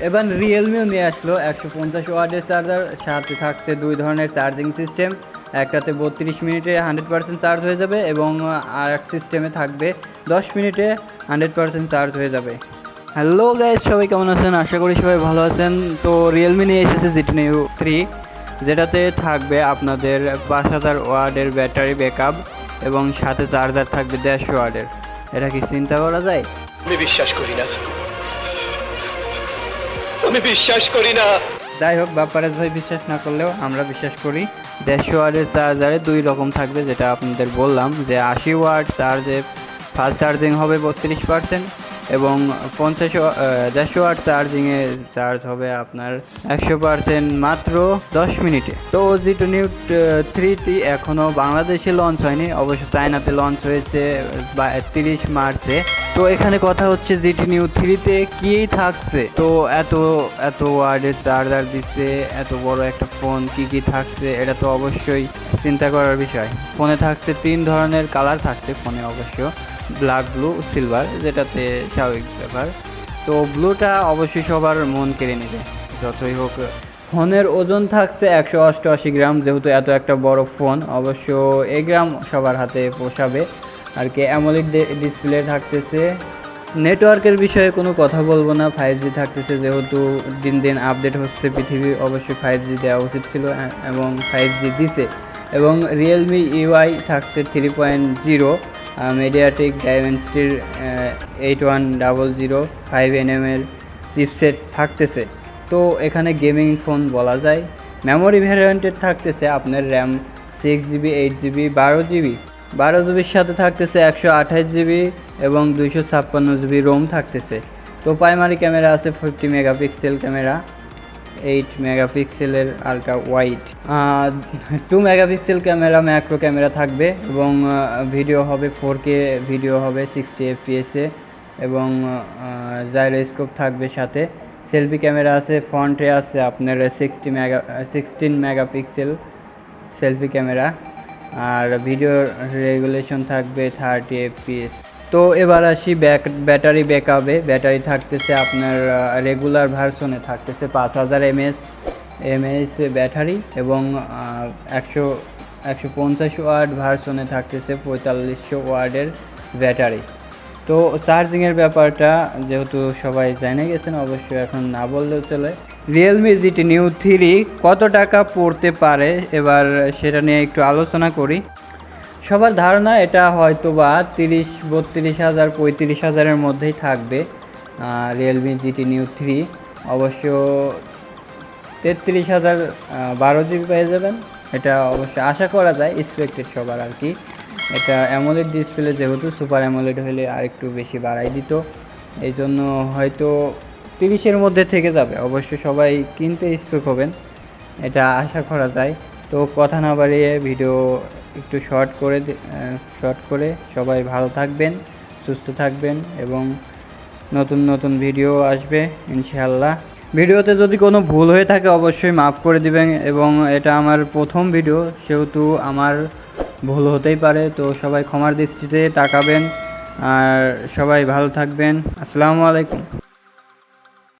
এবার রিয়েলমিও নিয়ে আসলো 150 ওয়াটের চার্জার, সাথে থাকছে 2 ধরনের চার্জিং সিস্টেম। একটাতে 32 মিনিটে 100% চার্জ হয়ে যাবে এবং আর এক সিস্টেমে থাকবে 10 মিনিটে 100% চার্জ হয়ে যাবে। হ্যালো গাইস, সবাই কেমন আছেন? আশা করি সবাই ভালো আছেন। তো রিয়েলমি নিয়ে এসেছে জিটি 3, যেটাতে থাকবে আপনাদের 5000 ওয়াটের ব্যাটারি ব্যাকআপ এবং সাথে চার্জার থাকবে 150 ওয়াটের। এটা কি চিন্তা করা যায়? আমি বিশ্বাস করি না। যাই হোক, বাপ্পারাজ ভাই বিশ্বাস না করলেও আমরা বিশ্বাস করি। 150 ওয়াটের চার্জারে 2 রকম থাকবে, যেটা আপনাদের বললাম যে 80 ওয়াট চার্জে ফাস্ট চার্জিং হবে 32% এবং 150 ওয়াট চার্জিংয়ে চার্জ হবে আপনার 100% মাত্র 10 মিনিটে। তো জিটি 3টি এখনও বাংলাদেশে লঞ্চ হয়নি, অবশ্য চায়নাতে লঞ্চ হয়েছে 30 মার্চে। তো এখানে কথা হচ্ছে জিটি 3তে কী থাকছে। তো এত ওয়ার্ডের চার্জার দিচ্ছে, এত বড় একটা ফোন, কি থাকছে এটা তো অবশ্যই চিন্তা করার বিষয়। ফোনে থাকছে 3 ধরনের কালার থাকছে ফোনে, অবশ্য ব্ল্যাক, ব্লু, সিলভার, যেটাতে স্বাভাবিক ব্যাপার। তো ব্লুটা অবশ্যই সবার মন কেড়ে নেবে যতই হোক। ফোনের ওজন থাকছে 188 গ্রাম, যেহেতু এত একটা বড় ফোন অবশ্য এই গ্রাম সবার হাতে পোষাবে আর কি। অ্যামোলেড ডিসপ্লে থাকতেছে। নেটওয়ার্কের বিষয়ে কোনো কথা বলবো না, 5G থাকতেছে, যেহেতু দিন দিন আপডেট হচ্ছে পৃথিবী, অবশ্যই 5G দেওয়া উচিত ছিল এবং 5G দিছে। এবং রিয়েলমি ইউআই থাকছে 3.0, মিডিয়াটেক ডাইমেনসিটির 8100 5nm এর চিপসেট থাকতেছে। তো এখানে গেমিং ফোন বলা যায়। মেমোরি ভ্যারিয়েন্টের থাকতেছে আপনার র্যাম 6GB, 8GB, 12GB। 12GBর সাথে থাকতেছে 128GB এবং 256GB রোম থাকতেছে। তো প্রাইমারি ক্যামেরা আছে 50 মেগাপিক্সেল ক্যামেরা, 8 মেগাপিক্সেলের ultra wide, 2 megapixel camera macro camera থাকবে এবং ভিডিও হবে 4K ভিডিও হবে 60 FPS এবং জাইরোস্কোপ থাকবে সাথে। সেলফি ক্যামেরা আছে, ফ্রন্টে আছে আপনার 16 মেগাপিক্সেল সেলফি ক্যামেরা, আর ভিডিও রেগুলেশন থাকবে 30 FPS। তো এবার আসি ব্যাটারি ব্যাকআপে। ব্যাটারি থাকতেছে আপনার রেগুলার ভার্সনে থাকতেছে 5000 mAh ব্যাটারি এবং 150 ওয়াট ভার্সনে থাকতেছে 4500 ওয়াটের ব্যাটারি। তো চার্জিংয়ের ব্যাপারটা যেহেতু সবাই জেনে গেছেন, অবশ্যই এখন না বললেও চলে। রিয়েলমি জিটি 3 কত টাকা পড়তে পারে এবার সেটা নিয়ে একটু আলোচনা করি। সবার ধারণা এটা হয়তো বা 30-32 হাজার 35 হাজারের মধ্যেই থাকবে রিয়েলমি জিটি 3। অবশ্য 33,000 12GB পেয়ে যাবেন, এটা অবশ্য আশা করা যায়, এক্সপেক্টেড সবার আর কি। এটা অ্যামোলেড ডিসপ্লে, যেহেতু সুপার অ্যামোলেড হলে আর একটু বেশি বাড়াই দিত, এই জন্য হয়তো 30-এর মধ্যে থেকে যাবে। অবশ্য সবাই কিনতে ইচ্ছুক হবেন, এটা আশা করা যায়। তো কথা না বাড়িয়ে ভিডিও একটু শর্ট করে সবাই ভালো থাকবেন, সুস্থ থাকবেন এবং নতুন ভিডিও আসবে ইনশাআল্লাহ। ভিডিওতে যদি কোনো ভুল হয়ে থাকে অবশ্যই মাফ করে দিবেন এবং এটা আমার প্রথম ভিডিও, সেহেতু আমার ভুল হতেই পারে। তো সবাই ক্ষমার দৃষ্টিতে তাকাবেন আর সবাই ভালো থাকবেন। আসসালামু আলাইকুম।